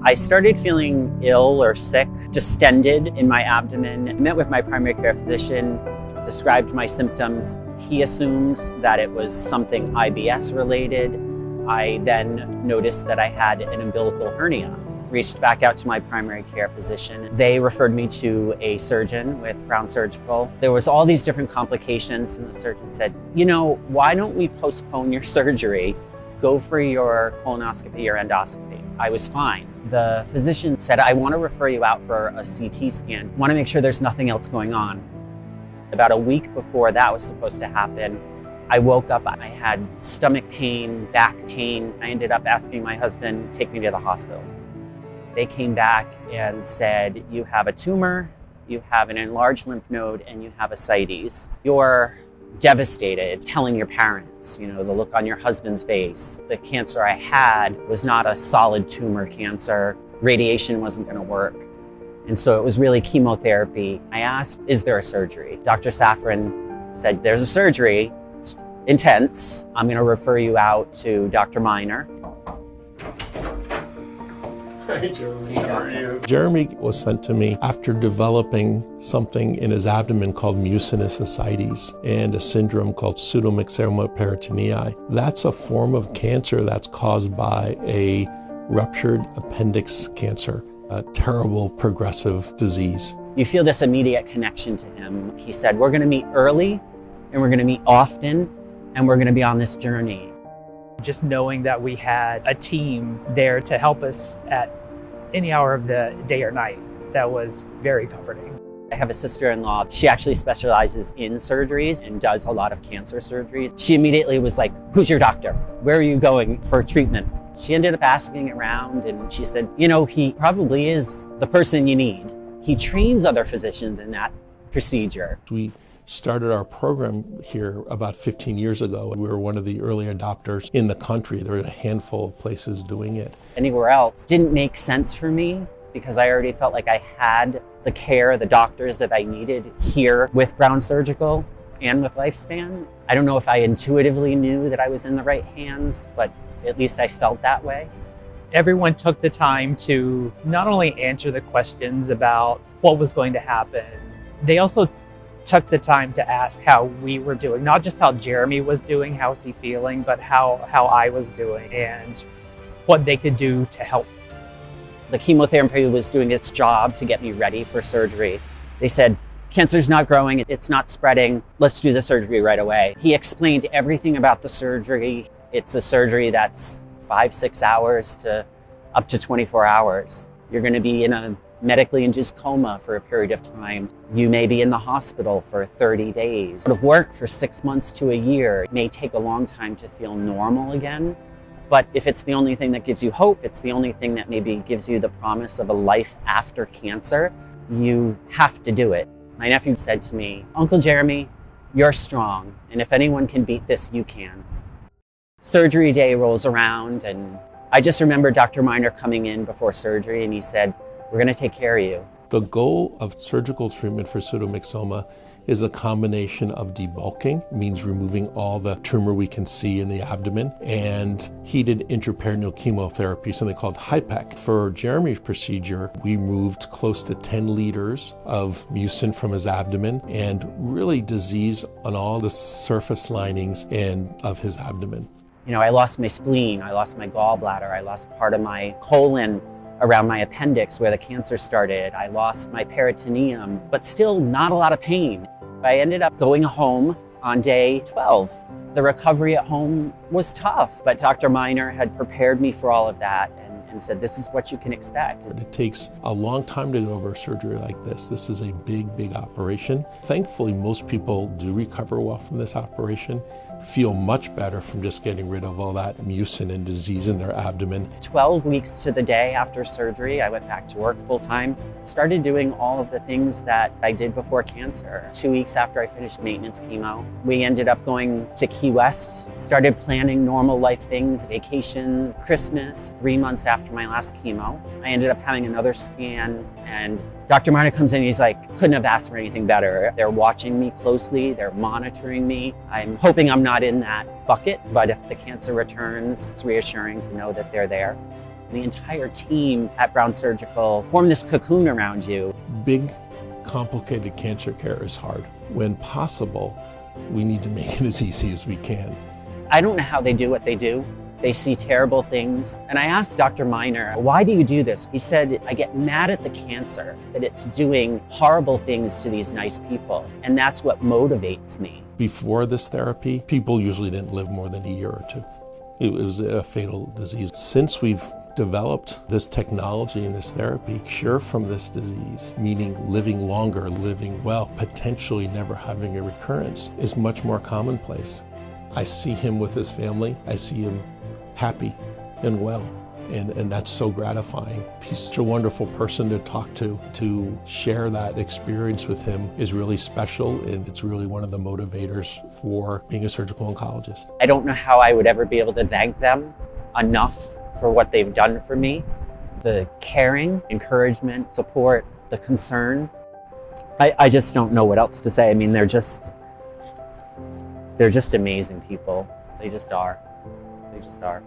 I started feeling ill or sick, distended in my abdomen. Met with my primary care physician, described my symptoms. He assumed that it was something IBS related. I then noticed that I had an umbilical hernia. Reached back out to my primary care physician. They referred me to a surgeon with Brown Surgical. There was all these different complications, and the surgeon said, you know, why don't we postpone your surgery? Go for your colonoscopy or endoscopy. I was fine. The physician said, I want to refer you out for a CT scan. I want to make sure there's nothing else going on. About a week before that was supposed to happen, I woke up, I had stomach pain, back pain. I ended up asking my husband, take me to the hospital. They came back and said, you have a tumor, you have an enlarged lymph node, and you have ascites. You're devastated, telling your parents, you know, the look on your husband's face. The cancer I had was not a solid tumor cancer. Radiation wasn't going to work. And so it was really chemotherapy. I asked, is there a surgery? Dr. Safran said, there's a surgery. It's intense. I'm going to refer you out to Dr. Miner. Hi, Jeremy. How are you? Jeremy was sent to me after developing something in his abdomen called mucinous ascites and a syndrome called pseudomyxoma peritonei. That's a form of cancer that's caused by a ruptured appendix cancer, a terrible progressive disease. You feel this immediate connection to him. He said, we're going to meet early and we're going to meet often and we're going to be on this journey. Just knowing that we had a team there to help us at any hour of the day or night, that was very comforting. I have a sister-in-law. She actually specializes in surgeries and does a lot of cancer surgeries. She immediately was like, who's your doctor? Where are you going for treatment? She ended up asking around and she said, you know, he probably is the person you need. He trains other physicians in that procedure. We started our program here about 15 years ago. We were one of the early adopters in the country. There were a handful of places doing it. Anywhere else didn't make sense for me because I already felt like I had the care, the doctors that I needed here with Brown Surgical and with Lifespan. I don't know if I intuitively knew that I was in the right hands, but at least I felt that way. Everyone took the time to not only answer the questions about what was going to happen, they also took the time to ask how we were doing, not just how Jeremy was doing, how was he feeling, but how I was doing and what they could do to help. The chemotherapy was doing its job to get me ready for surgery. They said, cancer's not growing, it's not spreading, let's do the surgery right away. He explained everything about the surgery. It's a surgery that's 5-6 hours to up to 24 hours. You're going to be in a medically induced coma for a period of time. You may be in the hospital for 30 days. Out of work for 6 months to a year. It may take a long time to feel normal again, but if it's the only thing that gives you hope, it's the only thing that maybe gives you the promise of a life after cancer, you have to do it. My nephew said to me, Uncle Jeremy, you're strong, and if anyone can beat this, you can. Surgery day rolls around, and I just remember Dr. Miner coming in before surgery, and he said, we're going to take care of you. The goal of surgical treatment for pseudomyxoma is a combination of debulking, means removing all the tumor we can see in the abdomen, and heated intraperitoneal chemotherapy, something called HIPEC. For Jeremy's procedure, we removed close to 10 liters of mucin from his abdomen and really disease on all the surface linings of his abdomen. You know, I lost my spleen, I lost my gallbladder, I lost part of my colon around my appendix where the cancer started. I lost my peritoneum, but still not a lot of pain. I ended up going home on day 12. The recovery at home was tough, but Dr. Miner had prepared me for all of that and said, this is what you can expect. It takes a long time to go over a surgery like this. This is a big, big operation. Thankfully, most people do recover well from this operation, feel much better from just getting rid of all that mucin and disease in their abdomen. 12 weeks to the day after surgery, I went back to work full time, started doing all of the things that I did before cancer. 2 weeks after I finished maintenance chemo, we ended up going to Key West, started planning normal life things, vacations, Christmas. 3 months after my last chemo, I ended up having another scan, and Dr. Miner comes in and he's like, couldn't have asked for anything better. They're watching me closely, they're monitoring me. I'm hoping I'm not in that bucket, but if the cancer returns, it's reassuring to know that they're there. The entire team at Brown Surgical formed this cocoon around you. Big, complicated cancer care is hard. When possible, we need to make it as easy as we can. I don't know how they do what they do. They see terrible things. And I asked Dr. Miner, why do you do this? He said, I get mad at the cancer, that it's doing horrible things to these nice people. And that's what motivates me. Before this therapy, people usually didn't live more than a year or two. It was a fatal disease. Since we've developed this technology and this therapy, cure from this disease, meaning living longer, living well, potentially never having a recurrence, is much more commonplace. I see him with his family. I see him happy and well, and that's so gratifying. He's such a wonderful person to talk to share that experience with him is really special, and it's really one of the motivators for being a surgical oncologist. I don't know how I would ever be able to thank them enough for what they've done for me. The caring, encouragement, support, the concern. I just don't know what else to say. I mean, they're just amazing people. They just are. They just are.